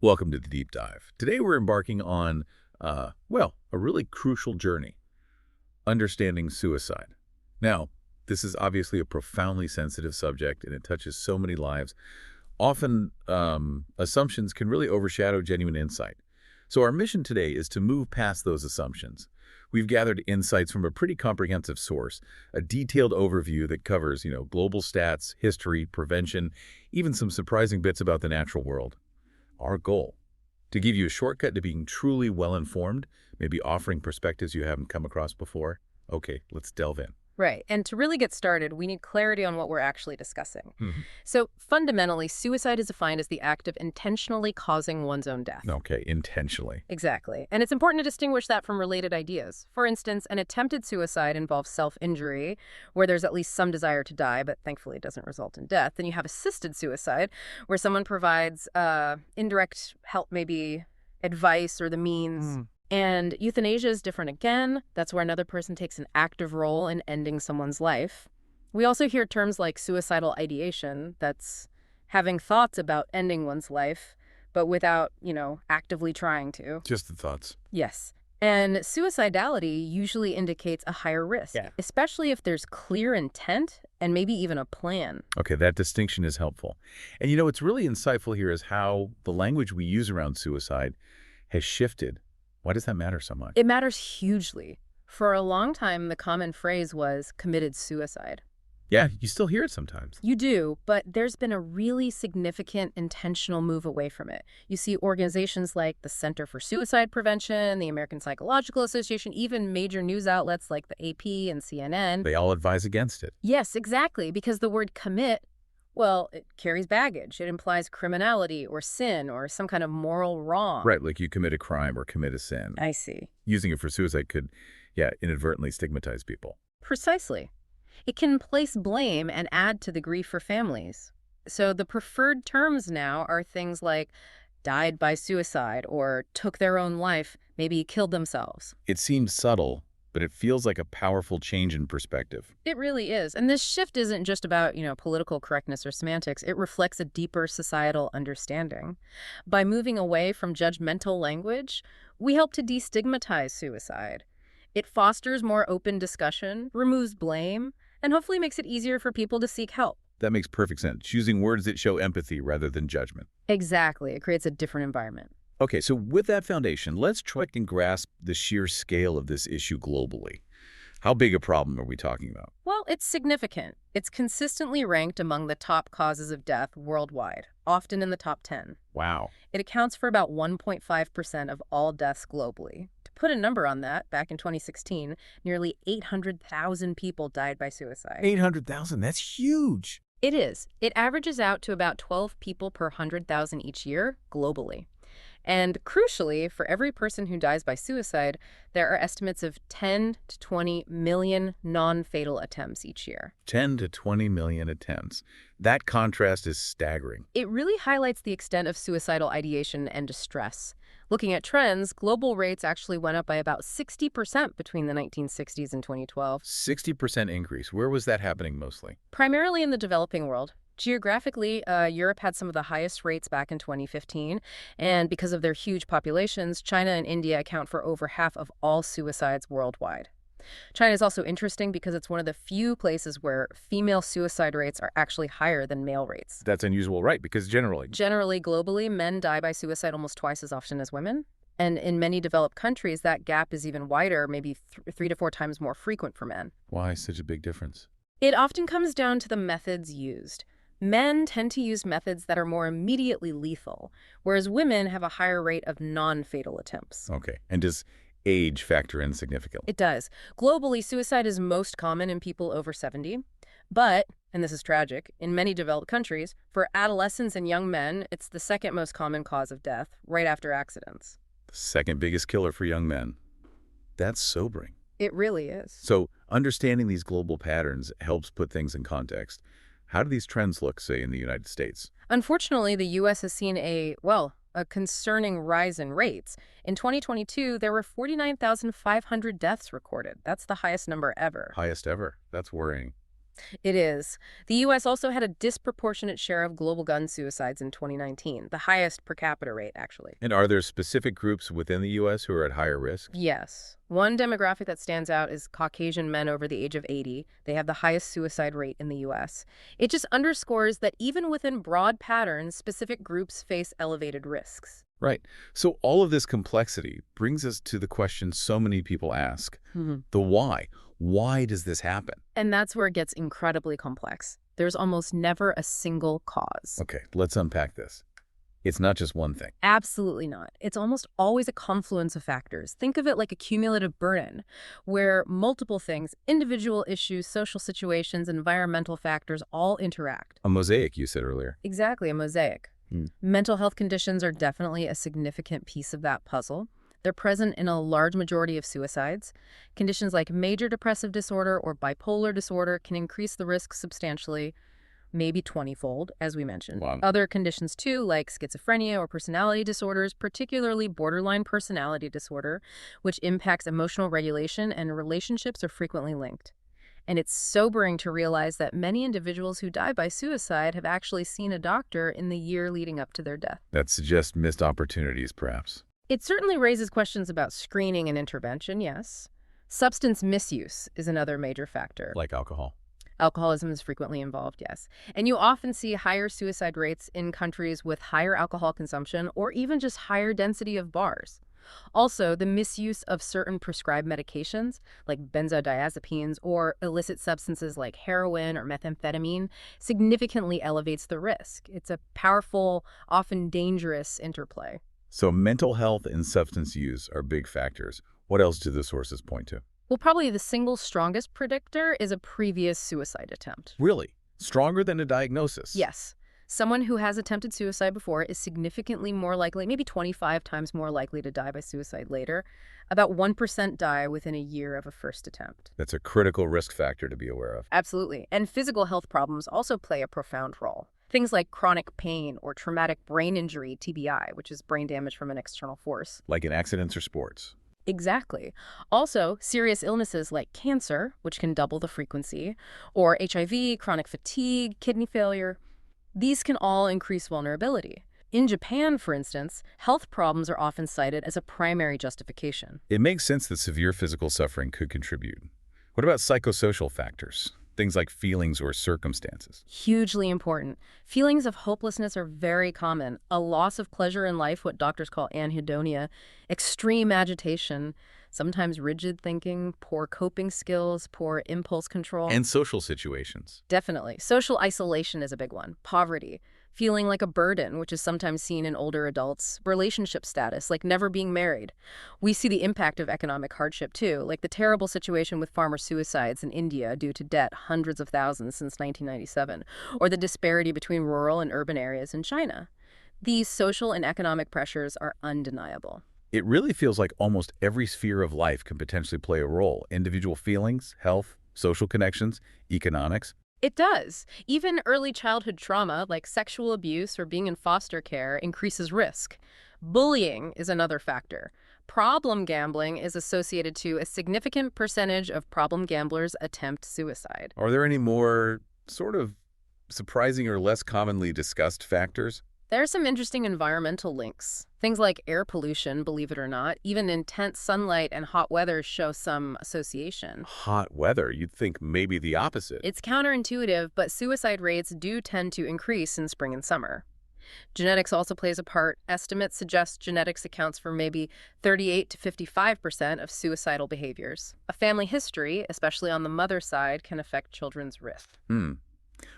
Welcome to the Deep Dive. Today we're embarking on, well, a really crucial journey, understanding suicide. Now, this is obviously a profoundly sensitive subject and it touches so many lives. Often, assumptions can really overshadow genuine insight. So our mission today is to move past those assumptions. We've gathered insights from a pretty comprehensive source, a detailed overview that covers, global stats, history, prevention, even some surprising bits about the natural world. Our goal, to give you a shortcut to being truly well-informed, maybe offering perspectives you haven't come across before. Okay, let's delve in. Right. And to really get started, we need clarity on what we're actually discussing. Mhm. So fundamentally, suicide is defined as the act of intentionally causing one's own death. Okay, intentionally. Exactly. And it's important to distinguish that from related ideas. For instance, an attempted suicide involves self-injury, where there's at least some desire to die, but thankfully it doesn't result in death. Then you have assisted suicide, where someone provides indirect help, maybe advice or the means. And euthanasia is different again. That's where another person takes an active role in ending someone's life. We also hear terms like suicidal ideation. That's having thoughts about ending one's life, but without, actively trying to. Just the thoughts. Yes. And suicidality usually indicates a higher risk, especially if there's clear intent and maybe even a plan. Okay, that distinction is helpful. And what's really insightful here is how the language we use around suicide has shifted. Why does that matter so much? It matters hugely. For a long time, the common phrase was committed suicide. Yeah, you still hear it sometimes. You do, but there's been a really significant intentional move away from it. You see organizations like the Center for Suicide Prevention, the American Psychological Association, even major news outlets like the AP and CNN. They all advise against it. Yes, exactly, because the word commit, well, it carries baggage. It implies criminality or sin or some kind of moral wrong. Right, like you commit a crime or commit a sin. I see. Using it for suicide could, inadvertently stigmatize people. Precisely. It can place blame and add to the grief for families. So the preferred terms now are things like died by suicide or took their own life, maybe killed themselves. It seems subtle, but it feels like a powerful change in perspective. It really is. And this shift isn't just about, political correctness or semantics. It reflects a deeper societal understanding. By moving away from judgmental language, we help to destigmatize suicide. It fosters more open discussion, removes blame, and hopefully makes it easier for people to seek help. That makes perfect sense, choosing words that show empathy rather than judgment. Exactly. It creates a different environment. Okay, so with that foundation, let's try and grasp the sheer scale of this issue globally. How big a problem are we talking about? Well, it's significant. It's consistently ranked among the top causes of death worldwide, often in the top 10. Wow. It accounts for about 1.5% of all deaths globally. To put a number on that, back in 2016, nearly 800,000 people died by suicide. 800,000, that's huge. It is. It averages out to about 12 people per 100,000 each year, globally. And crucially, for every person who dies by suicide, there are estimates of 10 to 20 million non-fatal attempts each year. 10 to 20 million attempts. That contrast is staggering. It really highlights the extent of suicidal ideation and distress. Looking at trends, global rates actually went up by about 60% between the 1960s and 2012. 60% increase. Where was that happening mostly? Primarily in the developing world. Geographically, Europe had some of the highest rates back in 2015, and because of their huge populations, China and India account for over half of all suicides worldwide. China is also interesting because it's one of the few places where female suicide rates are actually higher than male rates. That's unusual, right? Because generally, Globally, men die by suicide almost twice as often as women. And in many developed countries, that gap is even wider, maybe 3 to 4 times more frequent for men. why such a big difference? It often comes down to the methods used. Men tend to use methods that are more immediately lethal, whereas women have a higher rate of non-fatal attempts. Okay, and does age factor in significantly? It does. Globally, suicide is most common in people over 70. But, and this is tragic, in many developed countries, for adolescents and young men, it's the second most common cause of death, right after accidents. The second biggest killer for young men. That's sobering. It really is. So understanding these global patterns helps put things in context. How do these trends look, say, in the United States? Unfortunately, the U.S. has seen a concerning rise in rates. In 2022, there were 49,500 deaths recorded. That's the highest number ever. Highest ever. That's worrying. It is. The U.S. also had a disproportionate share of global gun suicides in 2019, the highest per capita rate, actually. And are there specific groups within the U.S. who are at higher risk? Yes. One demographic that stands out is Caucasian men over the age of 80. They have the highest suicide rate in the U.S. It just underscores that even within broad patterns, specific groups face elevated risks. Right. So all of this complexity brings us to the question so many people ask, the why. Why does this happen? And that's where it gets incredibly complex. There's almost never a single cause. Okay, let's unpack this. It's not just one thing. Absolutely not. It's almost always a confluence of factors. Think of it like a cumulative burden, where multiple things, individual issues, social situations, environmental factors all interact. A mosaic, you said earlier. Exactly, a mosaic. Mental health conditions are definitely a significant piece of that puzzle. They're present in a large majority of suicides. Conditions like major depressive disorder or bipolar disorder can increase the risk substantially, maybe 20-fold, as we mentioned. Wow. Other conditions, too, like schizophrenia or personality disorders, particularly borderline personality disorder, which impacts emotional regulation and relationships, are frequently linked. And it's sobering to realize that many individuals who die by suicide have actually seen a doctor in the year leading up to their death. That suggests missed opportunities, perhaps. It certainly raises questions about screening and intervention, yes. Substance misuse is another major factor. Like alcohol. Alcoholism is frequently involved, yes. And you often see higher suicide rates in countries with higher alcohol consumption or even just higher density of bars. Also, the misuse of certain prescribed medications, like benzodiazepines, or illicit substances like heroin or methamphetamine, significantly elevates the risk. It's a powerful, often dangerous interplay. So mental health and substance use are big factors. What else do the sources point to? Well, probably the single strongest predictor is a previous suicide attempt. Really? Stronger than a diagnosis? Yes. Someone who has attempted suicide before is significantly more likely, maybe 25 times more likely to die by suicide later. About 1% die within a year of a first attempt. That's a critical risk factor to be aware of. Absolutely. And physical health problems also play a profound role. Things like chronic pain or traumatic brain injury, TBI, which is brain damage from an external force. Like in accidents or sports. Exactly. Also, serious illnesses like cancer, which can double the frequency, or HIV, chronic fatigue, kidney failure. These can all increase vulnerability. In Japan, for instance, health problems are often cited as a primary justification. It makes sense that severe physical suffering could contribute. What about psychosocial factors? Things like feelings or circumstances. Hugely important. Feelings of hopelessness are very common. A loss of pleasure in life, what doctors call anhedonia, extreme agitation, sometimes rigid thinking, poor coping skills, poor impulse control. And social situations. Definitely. Social isolation is a big one. Poverty. Feeling like a burden, which is sometimes seen in older adults. Relationship status, like never being married. We see the impact of economic hardship, too, like the terrible situation with farmer suicides in India due to debt, hundreds of thousands since 1997, or the disparity between rural and urban areas in China. These social and economic pressures are undeniable. It really feels like almost every sphere of life can potentially play a role. Individual feelings, health, social connections, economics. It does. Even early childhood trauma, like sexual abuse or being in foster care, increases risk. Bullying is another factor. Problem gambling is associated to a significant percentage of problem gamblers attempt suicide. Are there any more sort of surprising or less commonly discussed factors? There are some interesting environmental links. Things like air pollution, believe it or not, even intense sunlight and hot weather show some association. Hot weather, you'd think maybe the opposite. It's counterintuitive, but suicide rates do tend to increase in spring and summer. Genetics also plays a part. Estimates suggest genetics accounts for maybe 38 to 55% of suicidal behaviors. A family history, especially on the mother's side, can affect children's risk.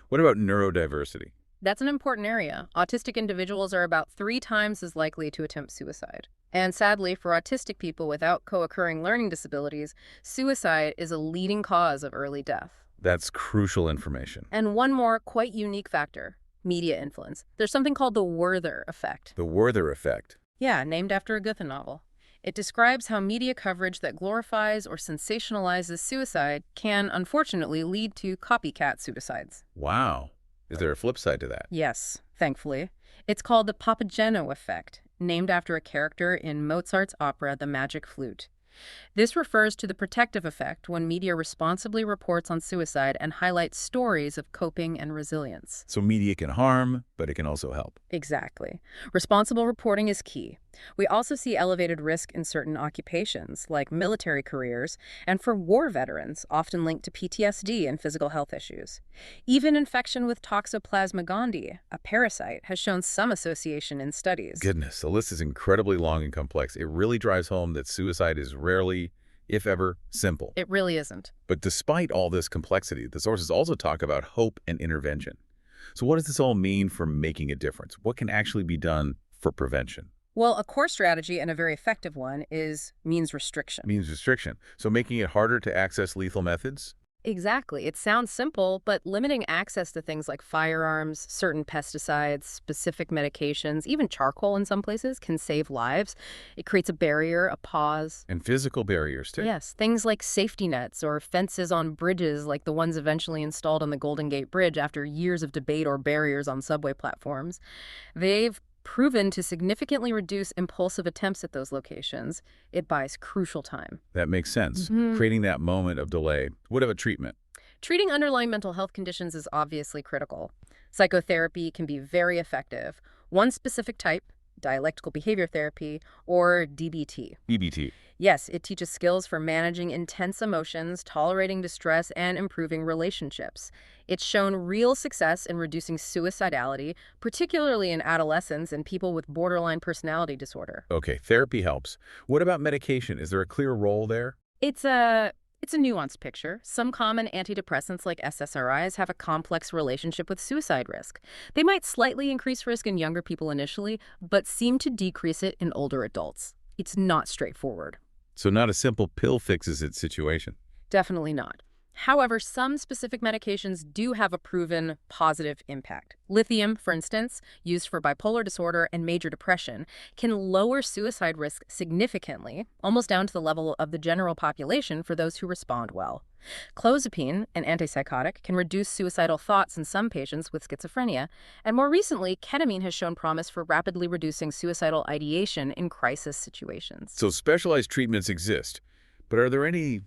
What about neurodiversity? That's an important area. Autistic individuals are about 3 times as likely to attempt suicide. And sadly, for autistic people without co-occurring learning disabilities, suicide is a leading cause of early death. That's crucial information. And one more quite unique factor, media influence. There's something called the Werther effect. The Werther effect. Yeah, named after a Goethe novel. It describes how media coverage that glorifies or sensationalizes suicide can, unfortunately, lead to copycat suicides. Wow. Is there a flip side to that? Yes, thankfully. It's called the Papageno effect, named after a character in Mozart's opera The Magic Flute. This refers to the protective effect when media responsibly reports on suicide and highlights stories of coping and resilience. So media can harm, but it can also help. Exactly. Responsible reporting is key. We also see elevated risk in certain occupations, like military careers, and for war veterans, often linked to PTSD and physical health issues. Even infection with Toxoplasma gondii, a parasite, has shown some association in studies. Goodness, the list is incredibly long and complex. It really drives home that suicide is rarely, if ever, simple. It really isn't. But despite all this complexity, the sources also talk about hope and intervention. So what does this all mean for making a difference? What can actually be done for prevention? Well, a core strategy and a very effective one is means restriction. Means restriction. So making it harder to access lethal methods? Exactly. It sounds simple, but limiting access to things like firearms, certain pesticides, specific medications, even charcoal in some places can save lives. It creates a barrier, a pause. And physical barriers, too. Yes, things like safety nets or fences on bridges like the ones eventually installed on the Golden Gate Bridge after years of debate, or barriers on subway platforms. They've proven to significantly reduce impulsive attempts at those locations. It buys crucial time. That makes sense. Mhm. Creating that moment of delay. What about treatment? Treating underlying mental health conditions is obviously critical. Psychotherapy can be very effective. One specific type, dialectical behavior therapy, or DBT. EBT. Yes, it teaches skills for managing intense emotions, tolerating distress, and improving relationships. It's shown real success in reducing suicidality, particularly in adolescents and people with borderline personality disorder. Okay, therapy helps. What about medication? Is there a clear role there? It's a nuanced picture. Some common antidepressants like SSRIs have a complex relationship with suicide risk. They might slightly increase risk in younger people initially, but seem to decrease it in older adults. It's not straightforward. So not a simple pill fixes its situation. Definitely not. However, some specific medications do have a proven positive impact. Lithium, for instance, used for bipolar disorder and major depression, can lower suicide risk significantly, almost down to the level of the general population for those who respond well. Clozapine, an antipsychotic, can reduce suicidal thoughts in some patients with schizophrenia, and more recently, ketamine has shown promise for rapidly reducing suicidal ideation in crisis situations. So specialized treatments exist, but are there any,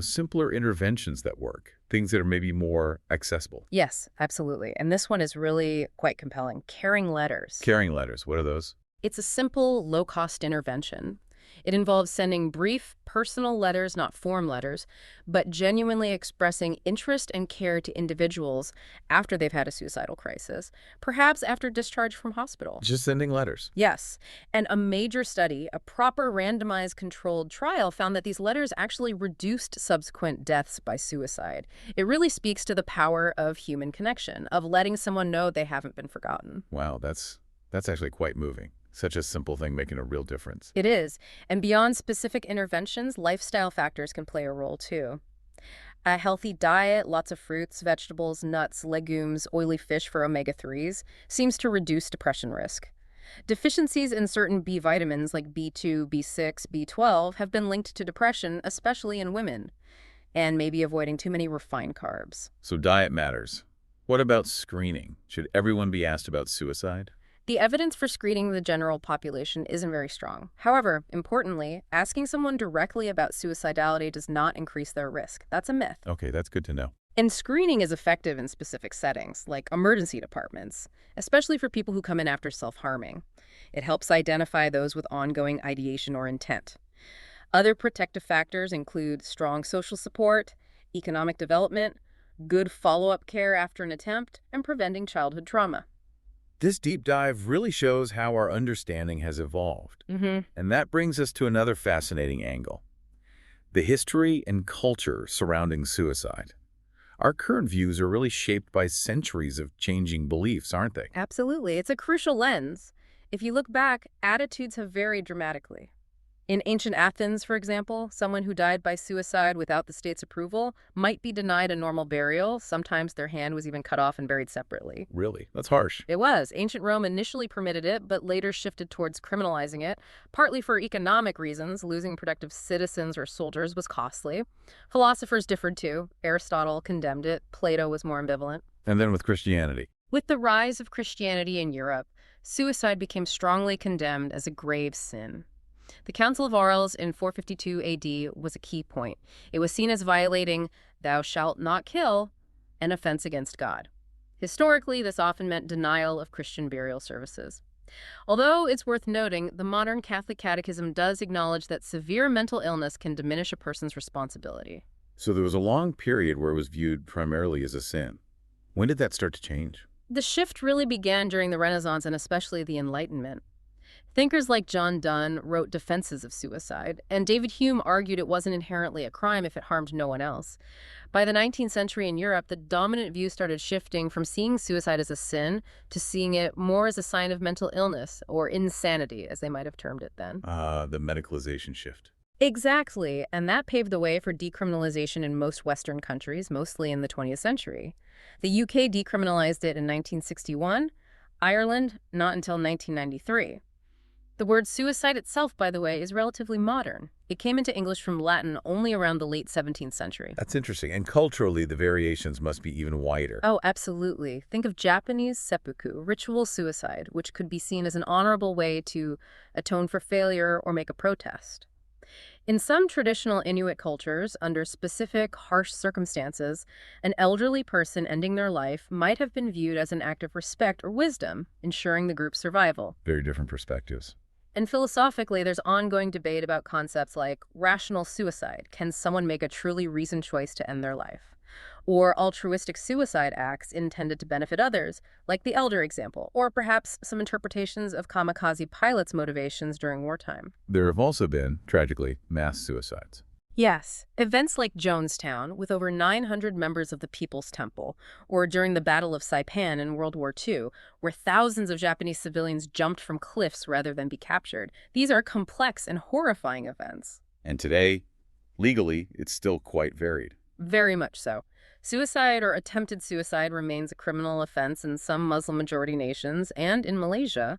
simpler interventions that work? Things that are maybe more accessible? Yes, absolutely. And this one is really quite compelling. Caring letters. Caring letters, what are those? It's a simple, low-cost intervention. It involves sending brief, personal letters, not form letters, but genuinely expressing interest and care to individuals after they've had a suicidal crisis, perhaps after discharge from hospital. Just sending letters. Yes, and a major study, a proper randomized controlled trial, found that these letters actually reduced subsequent deaths by suicide. It really speaks to the power of human connection, of letting someone know they haven't been forgotten. Wow, that's actually quite moving. Such a simple thing making a real difference. It is. And beyond specific interventions, lifestyle factors can play a role too. A healthy diet, lots of fruits, vegetables, nuts, legumes, oily fish for omega-3s, seems to reduce depression risk. Deficiencies in certain B vitamins like B2, B6, B12 have been linked to depression, especially in women. And maybe avoiding too many refined carbs. So diet matters. What about screening? Should everyone be asked about suicide? The evidence for screening the general population isn't very strong. However, importantly, asking someone directly about suicidality does not increase their risk. That's a myth. Okay, that's good to know. And screening is effective in specific settings, like emergency departments, especially for people who come in after self-harming. It helps identify those with ongoing ideation or intent. Other protective factors include strong social support, economic development, good follow-up care after an attempt, and preventing childhood trauma. This deep dive really shows how our understanding has evolved. Mm-hmm. And that brings us to another fascinating angle. The history and culture surrounding suicide. Our current views are really shaped by centuries of changing beliefs, aren't they? Absolutely. It's a crucial lens. If you look back, attitudes have varied dramatically. In ancient Athens, for example, someone who died by suicide without the state's approval might be denied a normal burial. Sometimes their hand was even cut off and buried separately. Really? That's harsh. It was. Ancient Rome initially permitted it, but later shifted towards criminalizing it, partly for economic reasons. Losing productive citizens or soldiers was costly. Philosophers differed too. Aristotle condemned it. Plato was more ambivalent. And then with Christianity. With the rise of Christianity in Europe, suicide became strongly condemned as a grave sin. The Council of Arles in 452 AD was a key point. It was seen as violating "thou shalt not kill," an offense against God. Historically, this often meant denial of Christian burial services. Although it's worth noting, the modern Catholic Catechism does acknowledge that severe mental illness can diminish a person's responsibility. So there was a long period where it was viewed primarily as a sin. When did that start to change? The shift really began during the Renaissance and especially the Enlightenment. Thinkers like John Donne wrote defenses of suicide, and David Hume argued it wasn't inherently a crime if it harmed no one else. By the 19th century in Europe, the dominant view started shifting from seeing suicide as a sin to seeing it more as a sign of mental illness, or insanity, as they might have termed it then. The medicalization shift. Exactly, and that paved the way for decriminalization in most Western countries, mostly in the 20th century. The UK decriminalized it in 1961, Ireland not until 1993. The word suicide itself, by the way, is relatively modern. It came into English from Latin only around the late 17th century. That's interesting. And culturally, the variations must be even wider. Oh, absolutely. Think of Japanese seppuku, ritual suicide, which could be seen as an honorable way to atone for failure or make a protest. In some traditional Inuit cultures, under specific, harsh circumstances, an elderly person ending their life might have been viewed as an act of respect or wisdom, ensuring the group's survival. Very different perspectives. And philosophically, there's ongoing debate about concepts like rational suicide. Can someone make a truly reasoned choice to end their life? Or altruistic suicide acts intended to benefit others, like the elder example, or perhaps some interpretations of kamikaze pilots' motivations during wartime. There have also been, tragically, mass suicides. Yes, events like Jonestown, with over 900 members of the People's Temple, or during the Battle of Saipan in World War II, where thousands of Japanese civilians jumped from cliffs rather than be captured. These are complex and horrifying events. And today, legally, it's still quite varied. Very much so. Suicide or attempted suicide remains a criminal offense in some Muslim-majority nations and in Malaysia.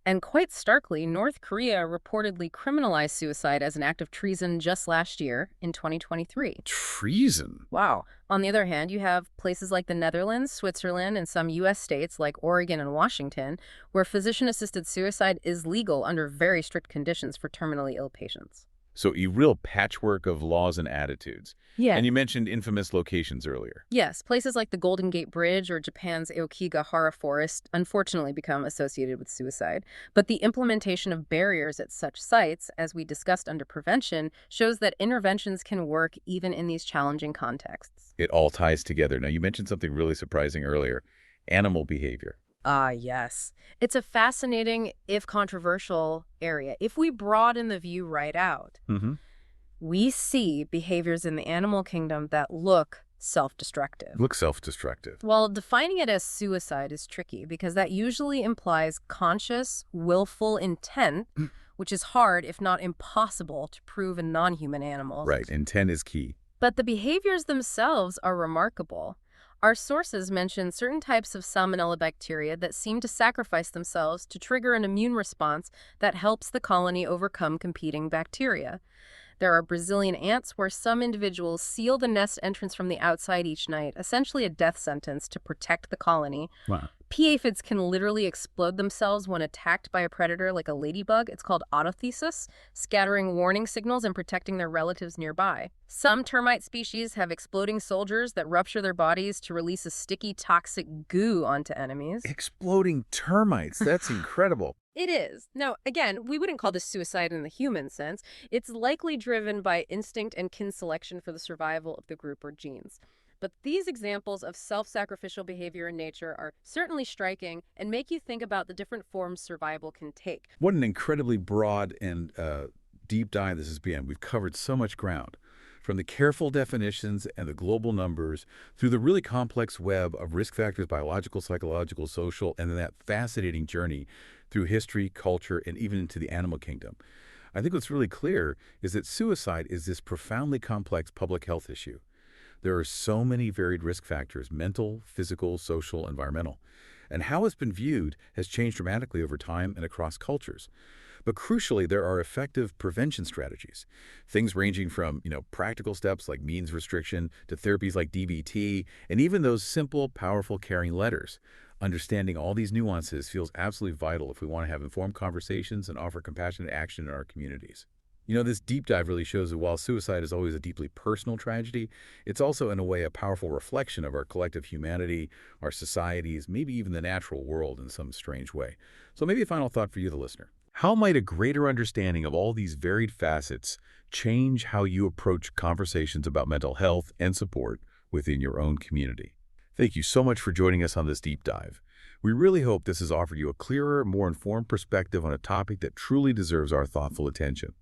And quite starkly, North Korea reportedly criminalized suicide as an act of treason just last year in 2023. Treason? Wow. On the other hand, you have places like the Netherlands, Switzerland, and some U.S. states like Oregon and Washington, where physician-assisted suicide is legal under very strict conditions for terminally ill patients. So a real patchwork of laws and attitudes. Yeah. And you mentioned infamous locations earlier. Yes, places like the Golden Gate Bridge or Japan's Aokigahara Forest unfortunately become associated with suicide. But the implementation of barriers at such sites, as we discussed under prevention, shows that interventions can work even in these challenging contexts. It all ties together. Now, you mentioned something really surprising earlier, animal behavior. Ah, yes. It's a fascinating, if controversial, area. If we broaden the view right out, we see behaviors in the animal kingdom that look self-destructive. Look self-destructive. Well, defining it as suicide is tricky because that usually implies conscious, willful intent, which is hard, if not impossible, to prove in non-human animals. Right, intent is key. But the behaviors themselves are remarkable. Our sources mention certain types of Salmonella bacteria that seem to sacrifice themselves to trigger an immune response that helps the colony overcome competing bacteria. There are Brazilian ants where some individuals seal the nest entrance from the outside each night, essentially a death sentence to protect the colony. Wow. Pea aphids can literally explode themselves when attacked by a predator like a ladybug. It's called autothesis, scattering warning signals and protecting their relatives nearby. Some termite species have exploding soldiers that rupture their bodies to release a sticky, toxic goo onto enemies. Exploding termites. That's incredible. It is. Now, again, we wouldn't call this suicide in the human sense. It's likely driven by instinct and kin selection for the survival of the group or genes. But these examples of self-sacrificial behavior in nature are certainly striking and make you think about the different forms survival can take. What an incredibly broad and deep dive this has been. We've covered so much ground, from the careful definitions and the global numbers through the really complex web of risk factors, biological, psychological, social, and then that fascinating journey through history, culture, and even into the animal kingdom. I think what's really clear is that suicide is this profoundly complex public health issue. There are so many varied risk factors, mental, physical, social, environmental. And how it's been viewed has changed dramatically over time and across cultures. But crucially, there are effective prevention strategies, things ranging from, practical steps like means restriction to therapies like DBT, and even those simple, powerful caring letters. Understanding all these nuances feels absolutely vital if we want to have informed conversations and offer compassionate action in our communities. This deep dive really shows that while suicide is always a deeply personal tragedy, it's also, in a way, a powerful reflection of our collective humanity, our societies, maybe even the natural world in some strange way. So maybe a final thought for you, the listener. How might a greater understanding of all these varied facets change how you approach conversations about mental health and support within your own community? Thank you so much for joining us on this deep dive. We really hope this has offered you a clearer, more informed perspective on a topic that truly deserves our thoughtful attention.